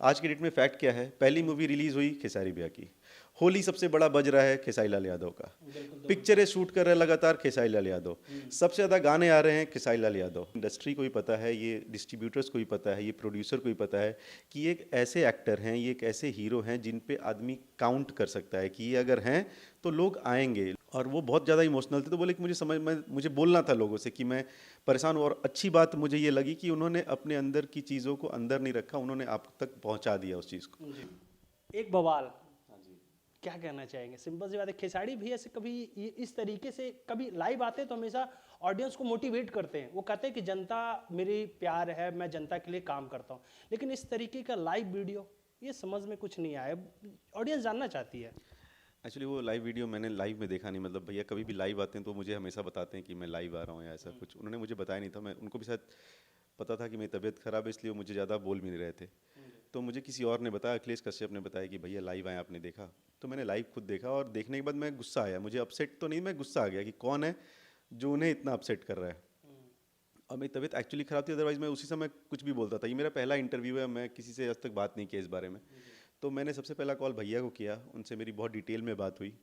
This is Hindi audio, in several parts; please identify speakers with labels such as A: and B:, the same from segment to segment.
A: आज की डेट में फैक्ट क्या है, पहली मूवी रिलीज हुई खेसारी भैया की, होली सबसे बड़ा बज रहा है खेसारी लाल यादव का, पिक्चरें शूट कर रहे हैं लगातार खेसारी लाल यादव, सबसे ज़्यादा गाने आ रहे हैं खेसारी लाल यादव। इंडस्ट्री को भी पता है, ये डिस्ट्रीब्यूटर्स को भी पता है, ये प्रोड्यूसर को भी पता है कि ये एक ऐसे एक्टर हैं, ये एक ऐसे हीरो हैं जिन पे आदमी काउंट कर सकता है कि ये अगर हैं तो लोग आएंगे। और वो बहुत ज़्यादा इमोशनल थे, तो बोले कि मुझे बोलना था लोगों से कि मैं परेशान हूँ। और अच्छी बात मुझे ये लगी कि उन्होंने अपने अंदर की चीज़ों को अंदर नहीं रखा, उन्होंने आप तक पहुँचा दिया उस चीज़ को।
B: एक बवाल, क्या कहना चाहेंगे? सिंपल सी बात है, खेसारी भैया से कभी इस तरीके से कभी लाइव आते हैं तो हमेशा ऑडियंस को मोटिवेट करते हैं। वो कहते हैं कि जनता मेरी प्यार है, मैं जनता के लिए काम करता हूँ। लेकिन इस तरीके का लाइव वीडियो ये समझ में कुछ नहीं आया, ऑडियंस जानना चाहती है।
A: एक्चुअली वो लाइव वीडियो मैंने लाइव में देखा नहीं, मतलब भैया कभी भी लाइव आते हैं तो मुझे हमेशा बताते हैं कि मैं लाइव आ रहा हूँ या ऐसा कुछ, उन्होंने मुझे बताया नहीं था। मैं उनको भी शायद पता था कि मेरी तबीयत खराब है, इसलिए वो मुझे ज़्यादा बोल भी नहीं रहे थे। तो मुझे किसी और ने बताया, अखिलेश कश्यप ने बताया कि भैया लाइव आए, आपने देखा? तो मैंने लाइव खुद देखा और देखने के बाद मैं गुस्सा आया, मुझे अपसेट तो नहीं, मैं गुस्सा आ गया कि कौन है जो उन्हें इतना अपसेट कर रहा है। और मेरी तबीयत एक्चुअली ख़राब थी, अदरवाइज़ मैं उसी समय कुछ भी बोलता था। ये मेरा पहला इंटरव्यू है, मैं किसी से आज तक बात नहीं की इस बारे में। तो मैंने सबसे पहला कॉल भैया को किया, उनसे मेरी बहुत डिटेल में बात हुई।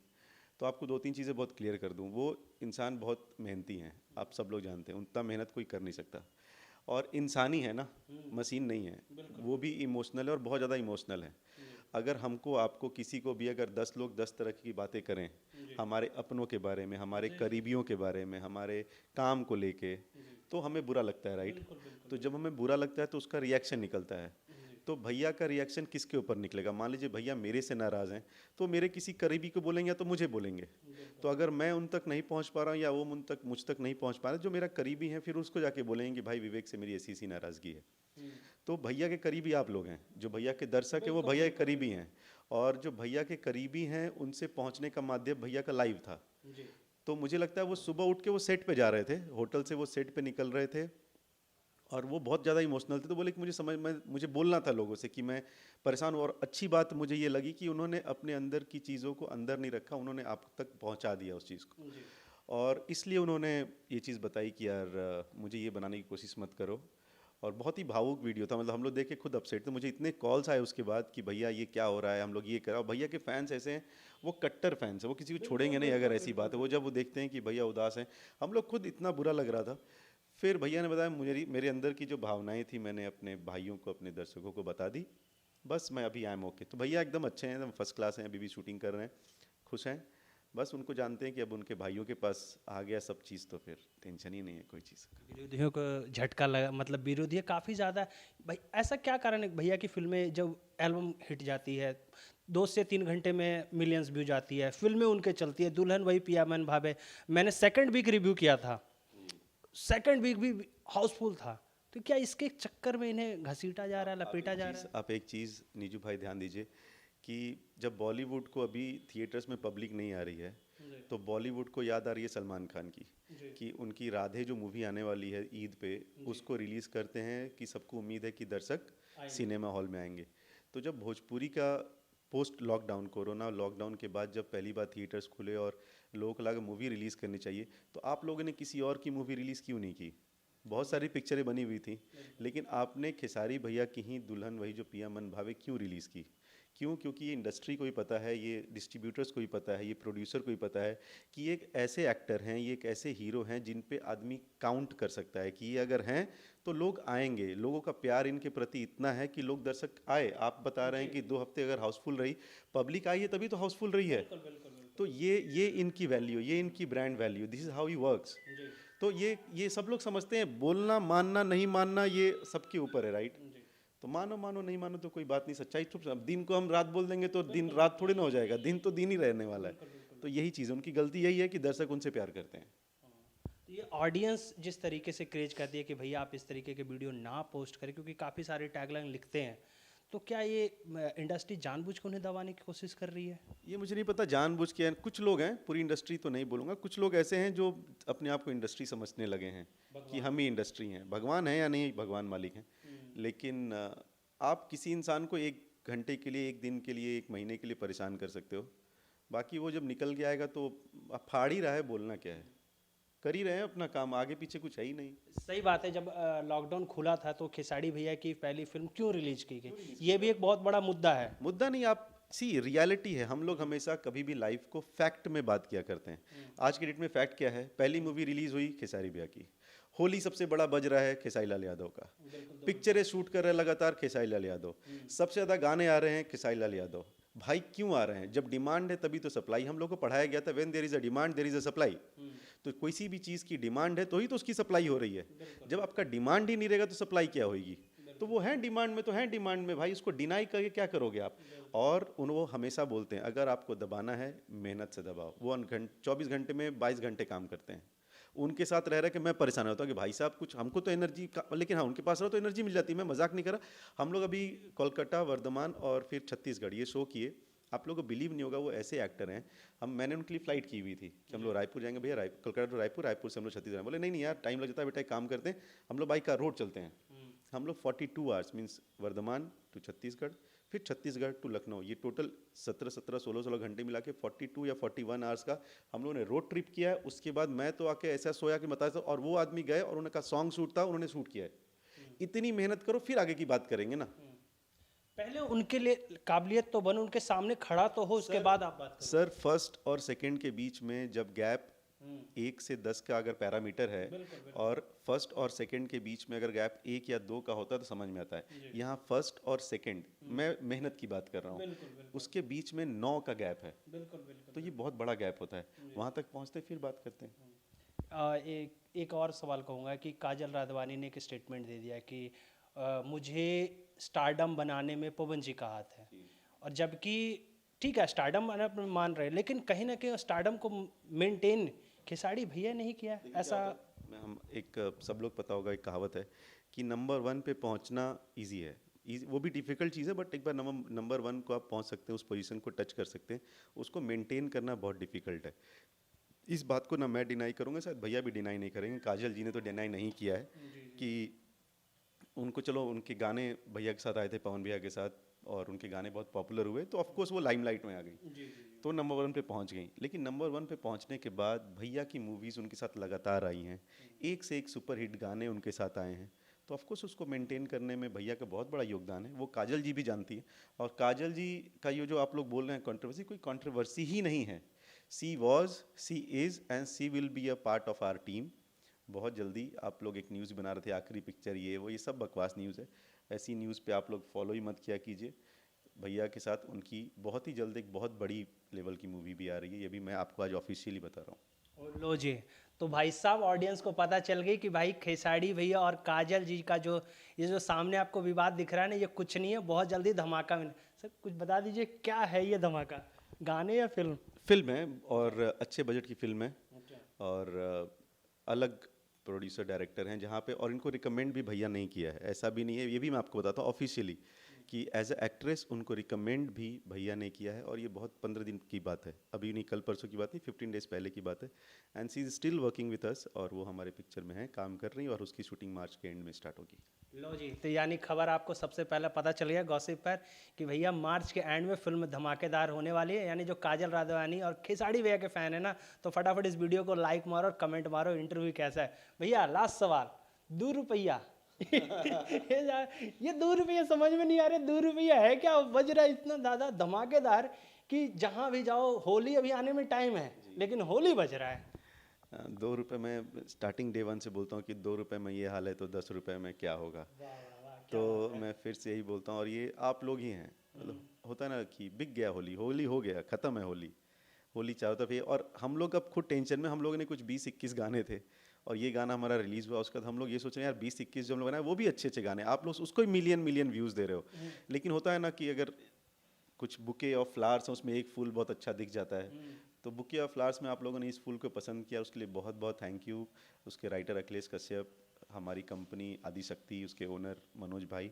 A: तो आपको दो तीन चीज़ें बहुत क्लियर कर दूं, वो इंसान बहुत मेहनती हैं, आप सब लोग जानते हैं, उतना मेहनत कोई कर नहीं सकता। और इंसानी है ना, मशीन नहीं है। वो भी इमोशनल है और बहुत ज़्यादा इमोशनल है। अगर हमको आपको किसी को भी अगर 10 लोग 10 तरह की बातें करें, हमारे अपनों के बारे में, हमारे करीबियों के बारे में, हमारे काम को लेके, तो हमें बुरा लगता है, राइट? तो जब हमें बुरा लगता है तो उसका रिएक्शन निकलता है। तो भैया का रिएक्शन किसके ऊपर निकलेगा? मान लीजिए भैया मेरे से नाराज़ हैं, तो मेरे किसी करीबी को बोलेंगे या तो मुझे बोलेंगे। तो अगर मैं उन तक नहीं पहुंच पा रहा हूँ या वो मुझ तक नहीं पहुंच पा रहा, जो मेरा करीबी है, फिर उसको जाके बोलेंगे कि भाई विवेक से मेरी ऐसी ऐसी नाराज़गी है। तो भैया के करीबी आप लोग हैं, जो भैया के दर्शक है वो भैया के करीबी हैं। और जो भैया के करीबी हैं उनसे पहुंचने का माध्यम भैया का लाइव था। तो मुझे लगता है वो सुबह उठ के वो सेट पे जा रहे थे, होटल से वो सेट पे निकल रहे थे और वो बहुत ज़्यादा इमोशनल थे। तो बोले कि मुझे बोलना था लोगों से कि मैं परेशान हूँ। और अच्छी बात मुझे ये लगी कि उन्होंने अपने अंदर की चीज़ों को अंदर नहीं रखा, उन्होंने आप तक पहुँचा दिया उस चीज़ को। और इसलिए उन्होंने ये चीज़ बताई कि यार मुझे ये बनाने की कोशिश मत करो। और बहुत ही भावुक वीडियो था, मतलब हम लोग देख के खुद अपसेट थे। मुझे इतने कॉल्स आए उसके बाद कि भैया ये क्या हो रहा है, हम लोग ये करा। भैया के फैंस ऐसे हैं, वो कट्टर फैंस हैं, वो किसी को छोड़ेंगे नहीं अगर ऐसी बात है। वो जब वो देखते हैं कि भैया उदास हैं, हम लोग खुद इतना बुरा लग रहा था। फिर भैया ने बताया, मुझे मेरे अंदर की जो भावनाएं थी मैंने अपने भाइयों को, अपने दर्शकों को बता दी। बस मैं अभी आई एम ओके। तो भैया एकदम अच्छे हैं, एकदम फर्स्ट क्लास हैं, अभी भी शूटिंग कर रहे हैं, खुश हैं। बस उनको जानते हैं कि अब उनके भाइयों के पास आ गया सब चीज़, तो फिर टेंशन ही नहीं है कोई चीज़ का।
B: विरोधियों को झटका लगा, मतलब विरोधी काफ़ी ज़्यादा। भाई ऐसा क्या कारण है भैया की फिल्में जब एल्बम हिट जाती है 2 से 3 घंटे में मिलियंस व्यू जाती है, फिल्में उनके चलती है, दुल्हन वही पिया मन भावे, मैंने सेकंड वीक रिव्यू किया था, सेकंड वीक भी हाउसफुल था। तो क्या इसके चक्कर में इन्हें घसीटा जा रहा है, लपेटा जा रहा है?
A: आप एक चीज़ नीजू भाई ध्यान दीजिए कि जब बॉलीवुड को अभी थिएटर्स में पब्लिक नहीं आ रही है, तो बॉलीवुड को याद आ रही है सलमान खान की, कि उनकी राधे जो मूवी आने वाली है ईद पे, उसको रिलीज़ करते हैं कि सबको उम्मीद है कि दर्शक सिनेमा हॉल में आएंगे। तो जब भोजपुरी का पोस्ट लॉकडाउन, कोरोना लॉकडाउन के बाद जब पहली बार थिएटर्स खुले और लोगों को लगा मूवी रिलीज़ करनी चाहिए, तो आप लोगों ने किसी और की मूवी रिलीज़ क्यों नहीं की? बहुत सारी पिक्चरें बनी हुई थी, लेकिन आपने खेसारी भैया की ही दुल्हन वही जो पिया मन भावे क्यों रिलीज़ की? क्यों? क्योंकि ये इंडस्ट्री को भी पता है, ये डिस्ट्रीब्यूटर्स को भी पता है, ये प्रोड्यूसर को भी पता है कि ये एक ऐसे एक्टर हैं, ये एक ऐसे हीरो हैं जिन पे आदमी काउंट कर सकता है कि ये अगर हैं तो लोग आएंगे। लोगों का प्यार इनके प्रति इतना है कि लोग दर्शक आए। आप बता रहे हैं कि 2 हफ्ते अगर हाउसफुल रही, पब्लिक आई है तभी तो हाउसफुल रही है। तो ये इनकी वैल्यू, ये इनकी brand value, this is how he works. तो ये सब लोग समझते हैं, बोलना मानना नहीं मानना ये सबके ऊपर है, राइट? तो मानो मानो नहीं मानो तो कोई बात नहीं, सच्चाई चुप। अब दिन को हम रात बोल देंगे तो दिन रात थोड़ी ना हो जाएगा, दिन तो दिन ही रहने वाला है। तो यही चीज़ है, उनकी गलती यही है कि दर्शक उनसे प्यार करते हैं।
B: तो ये ऑडियंस जिस तरीके से क्रेज करती है कि भैया आप इस तरीके के वीडियो ना पोस्ट करें, क्योंकि काफ़ी सारे टैगलाइन लिखते हैं, तो क्या ये इंडस्ट्री जानबूझ के उन्हें दबाने की कोशिश कर रही है?
A: ये मुझे नहीं पता जानबूझ के, कुछ लोग हैं, पूरी इंडस्ट्री तो नहीं बोलूँगा, कुछ लोग ऐसे हैं जो अपने आप को इंडस्ट्री समझने लगे हैं कि हम ही इंडस्ट्री हैं। भगवान है या नहीं, भगवान मालिक हैं। लेकिन आप किसी इंसान को 1 घंटे के लिए, 1 दिन के लिए, 1 महीने के लिए परेशान कर सकते हो, बाकी वो जब निकल के आएगा तो अब फाड़ ही रहा है, बोलना क्या है। कर ही रहे हैं अपना काम, आगे पीछे कुछ है ही नहीं।
B: सही बात है। जब लॉकडाउन खुला था तो खेसारी भैया की पहली फिल्म क्यों रिलीज की गई, ये भी एक बहुत बड़ा मुद्दा है।
A: मुद्दा नहीं, आप सी रियलिटी है, हम लोग हमेशा कभी भी लाइफ को फैक्ट में बात किया करते हैं। आज की डेट में फैक्ट क्या है, पहली मूवी रिलीज हुई खेसारी भैया की, होली सबसे बड़ा बज रहा है खेसारी लाल यादव का, पिक्चरें शूट कर रहे हैं लगातार खेसारी लाल यादव, सबसे ज़्यादा गाने आ रहे हैं खेसारी लाल यादव। भाई क्यों आ रहे हैं, जब डिमांड है तभी तो सप्लाई। हम लोग को पढ़ाया गया था when there is a demand there is a supply. तो किसी भी चीज़ की डिमांड है तो ही तो उसकी सप्लाई हो रही है। जब आपका डिमांड ही नहीं रहेगा तो सप्लाई क्या होगी। तो वो है डिमांड में, तो है डिमांड में भाई, उसको डिनाई करके क्या करोगे आप। और वो हमेशा बोलते हैं अगर आपको दबाना है मेहनत से दबाओ। वो 24 घंटे में 22 घंटे काम करते हैं। उनके साथ रह के मैं परेशान होता हूँ कि भाई साहब कुछ हमको तो एनर्जी का, लेकिन हाँ उनके पास रहो तो एनर्जी मिल जाती है। मैं मजाक नहीं कर रहा। हम लोग अभी कोलकाता, वर्धमान और फिर छत्तीसगढ़ ये शो किए। आप लोगों को बिलीव नहीं होगा, वो ऐसे एक्टर हैं। मैंने उनके लिए फ्लाइट की हुई थी कि हम लोग रायपुर जाएंगे भैया, कोलकाता टू रायपुर, रायपुर से हम लोग छत्तीसगढ़। बोले नहीं नहीं यार टाइम लग जाता है बेटा, एक काम करते हैं हम लोग बाइक का रोड चलते हैं। हम लोग 42 hours means Vardhaman to Chhattisgarh, फिर छत्तीसगढ़ टू लखनऊ, ये टोटल 16 घंटे मिला के 42 या 41 आवर्स का हम लोगों ने रोड ट्रिप किया है। उसके बाद मैं तो आके ऐसा सोया कि बता, और वो आदमी गए और उन्होंने कहा सॉन्ग शूट था, उन्होंने शूट किया है। इतनी मेहनत करो फिर आगे की बात करेंगे ना।
B: पहले उनके लिए काबिलियत तो बनो, उनके सामने खड़ा तो हो, उसके बाद आप बात करो।
A: सर फर्स्ट और सेकंड के बीच में जब गैप 1 से 10 का अगर पैरामीटर है, और फर्स्ट और सेकंड के बीच में अगर गैप 1 या 2 का होता है तो समझ में आता है। यहाँ फर्स्ट और सेकंड, मैं मेहनत की बात कर रहा हूँ, उसके बीच में 9 का गैप है। तो ये बहुत बड़ा गैप होता है। वहाँ तक पहुँचते फिर बात करते हैं।
B: एक और सवाल कहूँगा कि काजल राघवानी ने एक स्टेटमेंट दे दिया कि मुझे स्टारडम बनाने में पवन जी का हाथ है। और जबकि ठीक है स्टारडम मान रहे हैं, लेकिन कहीं ना कहीं स्टारडम को मेंटेन खेसारी भैया नहीं किया ऐसा।
A: हम एक सब लोग पता होगा, एक कहावत है कि नंबर 1 पे पहुंचना इजी है, वो भी डिफिकल्ट चीज़ है, बट एक बार नंबर 1 को आप पहुंच सकते हैं, उस पोजीशन को टच कर सकते हैं, उसको मेंटेन करना बहुत डिफिकल्ट है। इस बात को ना मैं डिनाई करूंगा, शायद भैया भी डिनाई नहीं करेंगे, काजल जी ने तो डिनाई नहीं किया है कि उनको, चलो उनके गाने भैया के साथ आए थे, पवन भैया के साथ, और उनके गाने बहुत पॉपुलर हुए तो ऑफकोर्स वो लाइमलाइट में आ गई, तो नंबर 1 पे पहुंच गई। लेकिन नंबर 1 पे पहुंचने के बाद भैया की मूवीज़ उनके साथ लगातार आई हैं, एक से एक सुपर हिट गाने उनके साथ आए हैं, तो ऑफकोर्स उसको मेंटेन करने में भैया का बहुत बड़ा योगदान है। वो काजल जी भी जानती है। और काजल जी का ये जो आप लोग बोल रहे हैं कंट्रोवर्सी, कोई कंट्रोवर्सी ही नहीं है। She was, she is and she will be a part of our team. बहुत जल्दी आप लोग एक न्यूज़ बना रहे थे आखिरी पिक्चर ये सब बकवास न्यूज़ है। ऐसी न्यूज़ पे आप लोग फॉलो ही मत किया कीजिए। भैया के साथ उनकी बहुत ही जल्द एक बहुत बड़ी लेवल की मूवी भी आ रही है, ये भी मैं आपको आज ऑफिशियली बता रहा हूँ।
B: लो जी, तो भाई साहब ऑडियंस को पता चल गई कि भाई खेसारी भैया और काजल जी का जो ये जो सामने आपको विवाद दिख रहा है ना, ये कुछ नहीं है, बहुत जल्दी धमाका में। सर कुछ बता दीजिए क्या है ये धमाका, गाने या फिल्म?
A: फिल्म है, और अच्छे बजट की फिल्म है, और अलग प्रोड्यूसर डायरेक्टर हैं जहाँ पे, और इनको रिकमेंड भी भैया नहीं किया है, ऐसा भी नहीं है, ये भी मैं आपको बताता हूँ ऑफिशियली कि एज अ एक्ट्रेस उनको रिकमेंड भी भैया ने किया है। और ये बहुत 15 दिन की बात है, अभी नहीं, कल परसों की बात नहीं, 15 डेज पहले की बात है। And she is still working with us, और वो हमारे पिक्चर में है, काम कर रही है, और उसकी शूटिंग मार्च के एंड में स्टार्ट होगी।
B: लो जी, तो यानी खबर आपको सबसे पहले पता चल गया गॉसिप पर कि भैया मार्च के एंड में फिल्म धमाकेदार होने वाली है। यानी जो काजल राघवानी और खेसारी भैया के फैन है ना, तो फटाफट इस वीडियो को लाइक मारो और कमेंट मारो इंटरव्यू कैसा है। भैया लास्ट सवाल, 2 रुपया ये 2 रुपया समझ में नहीं आ रहे, 2 रुपया है क्या, बज रहा है इतना ज़्यादा धमाकेदार कि जहाँ भी जाओ, होली अभी आने में टाइम है लेकिन होली बज रहा है।
A: 2 रुपये में स्टार्टिंग डे 1 से बोलता हूँ कि 2 रुपये में ये हाल है तो 10 रुपये में क्या होगा। तो मैं फिर से यही बोलता हूँ, और ये आप लोग ही हैं, मतलब होता है ना कि बिक गया होली, होली हो गया, ख़त्म है होली, होली चारों तरफ ये। और हम लोग अब खुद टेंशन में, हम लोगों ने कुछ 20-21 गाने थे, और ये गाना हमारा रिलीज़ हुआ, उसके बाद हम लोग ये सोच रहे हैं यार 20-21 जो हम लोग बनाए वो भी अच्छे अच्छे गाने, आप लोग उसको ही मिलियन व्यूज़ दे रहे हो। लेकिन होता है ना कि अगर कुछ बुके ऑफ फ्लावर्स हैं, उसमें एक फूल बहुत अच्छा दिख जाता है, तो बुके ऑफ फ्लावर्स में आप लोगों ने इस फूल को पसंद किया, उसके लिए बहुत बहुत थैंक यू। उसके राइटर अखिलेश कश्यप, हमारी कंपनी आदिशक्ति, उसके ओनर मनोज भाई,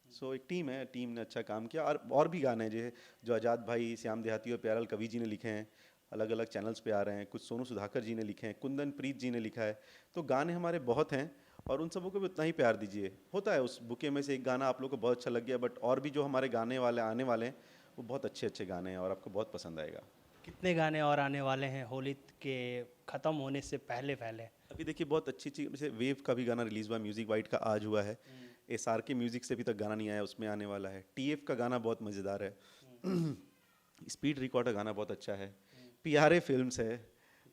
A: सो एक टीम है, टीम ने अच्छा काम किया। और भी गाने हैं जो आज़ाद भाई, श्याम देहाती और प्यारल कवि जी ने लिखे हैं, अलग अलग चैनल्स पे आ रहे हैं, कुछ सोनू सुधाकर जी ने लिखे हैं, कुंदन प्रीत जी ने लिखा है। तो गाने हमारे बहुत हैं, और उन सबों को भी उतना ही प्यार दीजिए। होता है उस बुके में से एक गाना आप लोग को बहुत अच्छा लग गया, बट और भी जो हमारे गाने वाले आने वाले हैं वो बहुत अच्छे अच्छे गाने हैं, और आपको बहुत पसंद आएगा।
B: कितने गाने और आने वाले हैं होली के ख़त्म होने से पहले पहले?
A: अभी देखिए बहुत अच्छी चीज़, जैसे वेव का भी गाना रिलीज़ हुआ, म्यूज़िक वाइट का आज हुआ है। SR के म्यूज़िक से अभी तक गाना नहीं आया, उसमें आने वाला है। TF का गाना बहुत मज़ेदार है। स्पीड रिकॉर्ड का गाना बहुत अच्छा है। PRA फिल्म्स है,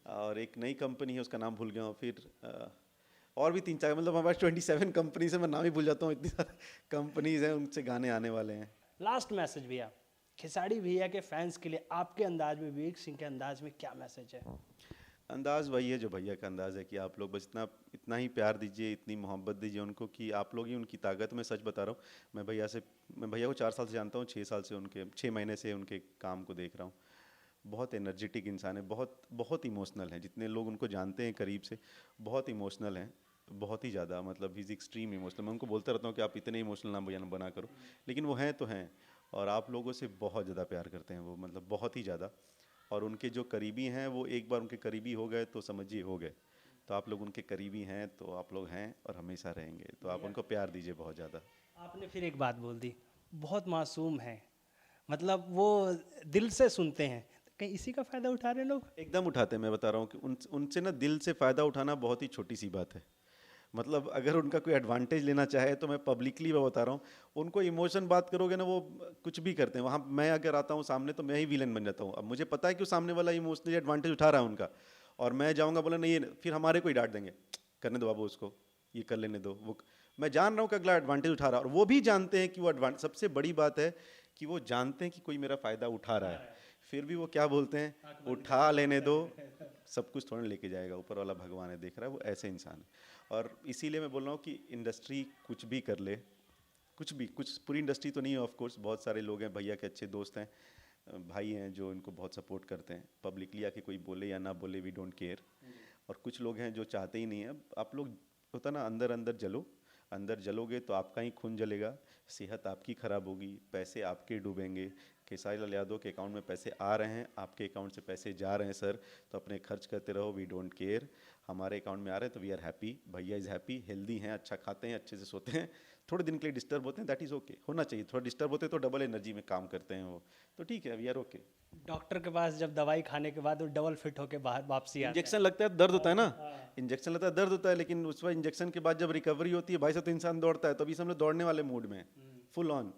A: और एक नई कंपनी है उसका नाम भूल गया हूँ। फिर और भी 3-4, मतलब हमारे पास 27 कंपनीज है, मैं नाम ही भूल जाता हूँ, इतनी सारी कंपनीज हैं, उनसे गाने आने वाले हैं।
B: लास्ट मैसेज भैया, खेसारी भैया के फैंस के लिए आपके अंदाज में, विवेक सिंह के अंदाज में क्या मैसेज है?
A: अंदाज़ वही है जो भैया का अंदाज़ है कि आप लोग बस इतना ही प्यार दीजिए, इतनी मोहब्बत दीजिए उनको कि आप लोग ही उनकी ताकत। मैं सच बता रहा हूँ, मैं भैया को 4 साल से जानता हूँ, 6 साल से उनके 6 महीने से उनके काम को देख रहा हूँ। बहुत एनर्जेटिक इंसान है, बहुत बहुत इमोशनल है। जितने लोग उनको जानते हैं करीब से, बहुत इमोशनल हैं, बहुत ही ज़्यादा, मतलब ही इज़ एक्सट्रीम इमोशनल। मैं उनको बोलता रहता हूँ कि आप इतने इमोशनल ना भैया बना करो, लेकिन वो हैं तो हैं। और आप लोगों से बहुत ज़्यादा प्यार करते हैं वो, मतलब बहुत ही ज़्यादा। और उनके जो करीबी हैं, वो एक बार उनके करीबी हो गए तो समझिए हो गए। तो आप लोग उनके करीबी हैं, तो आप लोग हैं और हमेशा रहेंगे, तो आप उनको प्यार दीजिए बहुत ज़्यादा।
B: आपने फिर एक बात बोल दी, बहुत मासूम है, मतलब वो दिल से सुनते हैं। कहीं इसी का फ़ायदा उठा रहे हैं लोग?
A: एकदम उठाते हैं, मैं बता रहा हूँ कि उनसे ना दिल से फ़ायदा उठाना बहुत ही छोटी सी बात है। मतलब अगर उनका कोई एडवांटेज लेना चाहे, तो मैं पब्लिकली वो बता रहा हूँ, उनको इमोशन बात करोगे ना, वो कुछ भी करते हैं। वहाँ मैं अगर आता हूँ सामने, तो मैं ही विलन बन जाता हूँ। अब मुझे पता है कि वो सामने वाला इमोशनली एडवांटेज उठा रहा है उनका, और मैं जाऊँगा बोला नहीं, फिर हमारे को ही डांट देंगे, करने दो बाबू उसको, ये कर लेने दो। वो मैं जान रहा हूँ कि अगला एडवांटेज उठा रहा है, और वो भी जानते हैं कि वो एडवांटेज, सबसे बड़ी बात है कि वो जानते हैं कि कोई मेरा फ़ायदा उठा रहा है, फिर भी वो क्या बोलते हैं, उठा लेने दो, सब कुछ थोड़ा लेके जाएगा, ऊपर वाला भगवान है देख रहा है। वो ऐसे इंसान है। और इसीलिए मैं बोल रहा हूँ कि इंडस्ट्री कुछ भी कर ले, कुछ भी, कुछ पूरी इंडस्ट्री तो नहीं है ऑफ कोर्स, बहुत सारे लोग हैं, भैया के अच्छे दोस्त हैं, भाई हैं, जो इनको बहुत सपोर्ट करते हैं। पब्लिकली आके कोई बोले या ना बोले, वी डोंट केयर। और कुछ लोग हैं जो चाहते ही नहीं है। आप लोग, होता ना, अंदर अंदर जलो, अंदर जलोगे तो आपका ही खून जलेगा, सेहत आपकी ख़राब होगी, पैसे आपके डूबेंगे। खेसारी लाल यादव के अकाउंट में पैसे आ रहे हैं, आपके अकाउंट से पैसे जा रहे हैं सर, तो अपने खर्च करते रहो, वी डोंट केयर। हमारे अकाउंट में आ रहे हैं तो वी आर हैप्पी, भैया इज़ हैप्पी, हेल्दी हैं, अच्छा खाते हैं, अच्छे से सोते हैं। थोड़े दिन के लिए डिस्टर्ब होते हैं, दैट इज़ ओके, होना चाहिए। थोड़ा डिस्टर्ब होते हैं तो डबल एनर्जी में काम करते हैं वो, तो ठीक है, वी आर ओके।
B: डॉक्टर के पास जब दवाई खाने के बाद वो डबल फिट होके बाहर वापसी आते
A: इंजेक्शन लगता है, दर्द होता है ना,
B: हाँ।
A: इंजेक्शन लगता है, दर्द होता है, लेकिन उस वक्त इंजेक्शन के बाद जब रिकवरी होती है भाई साहब, तो इंसान दौड़ता है। तो अभी से हम लोग दौड़ने वाले मूड में, फुल ऑन।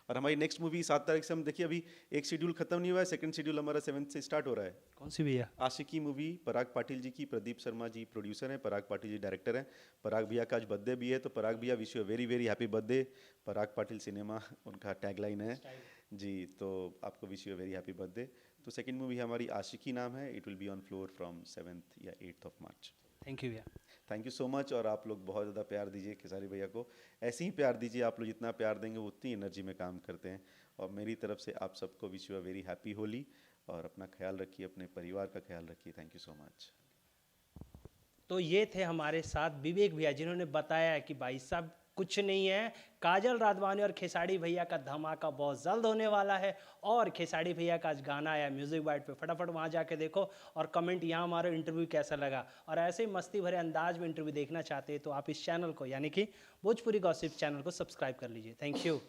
A: और हमारी नेक्स्ट मूवी 7 तारीख से, हम देखिए अभी एक शेड्यूल खत्म नहीं हुआ है, सेकंड शेड्यूल हमारा 7 से स्टार्ट हो रहा है।
B: कौन सी भैया?
A: आशिकी मूवी, पराग पाटिल जी की, प्रदीप शर्मा जी प्रोड्यूसर हैं, पराग पाटिल जी डायरेक्टर हैं। पराग भैया का आज बर्थडे भी है, तो पराग भैया wish you very very happy birthday. Parag Patil cinema उनका टैगलाइन है जी, तो आपको wish you very happy birthday. तो सेकंड मूवी हमारी आशिकी नाम है, it will be on floor from 7th या 8th of March.
B: Thank you भैया।
A: Thank you so much. और आप लोग बहुत ज़्यादा प्यार दीजिए खेसारी भैया को, ऐसे ही प्यार दीजिए। आप लोग जितना प्यार देंगे वो उतनी एनर्जी में काम करते हैं। और मेरी तरफ से आप सबको wish you a very happy Holi, और अपना ख्याल रखिए, अपने परिवार का ख्याल रखिए। Thank you so much.
B: तो ये थे हमारे साथ विवेक भैया, जिन्होंने बताया कि भाई साहब कुछ नहीं है, काजल राघवानी और खेसारी भैया का धमाका बहुत जल्द होने वाला है। और खेसारी भैया का आज गाना आया म्यूजिक बाइट पे, फटाफट वहाँ जाके देखो और कमेंट यहाँ हमारा इंटरव्यू कैसा लगा। और ऐसे ही मस्ती भरे अंदाज में इंटरव्यू देखना चाहते हैं तो आप इस चैनल को, यानी कि भोजपुरी गॉसिप चैनल को सब्सक्राइब कर लीजिए। Thank you.